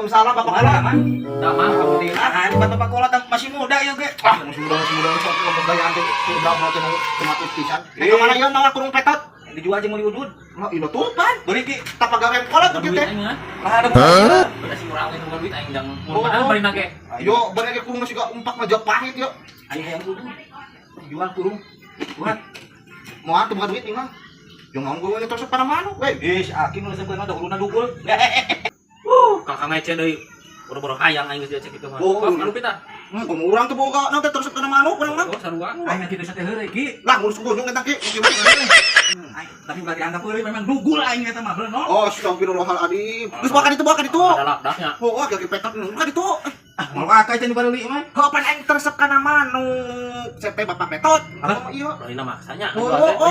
Waalaikumsalam Bapak Kola. Tama, alhamdulillah. Bapak Kola masih muda ya, ge. Masih muda sok pemberdayaan teh. Sudah mau teh tematis pisan. Ka mana ieu nawar kurung petot? Dijual jeung meuli udud. Lah ieu tupan. Beuri ki tapagawean Kola tuh teh. Ada udah si urang itu duit aing jang mun padahal bari nage. Ayo bari ge kurung siga umpak Majapahit yo. Aing hayang udud. Jual kurung. Buat Mau atuh bukan duit mah. Yang nganggo ini terus pada mana? Weh, geus aking nu sebenarnya ada uluna dugul. Kakak ngece deui. Boro-boro hayang aing geus cek kitu mah. Kos anu pita. Kumaha urang teh boga nanti terus kana manuk urang mah. Oh, sarua. Aing kitu sateh heureuy ki. Lah ngurus gunung eta ki. Tapi berarti anggap heureuy memang dugul aing eta mah, bener no? Oh, astagfirullahaladzim. Geus bawa ka ditu. Ada lakdaknya. Oh, kaki petot ka ditu. Mau kakak teh dibareuli mah. Kapan aing teresep kana manuk? CP Bapak Petot. Apa? Iya. Bari na maksanya. Oh,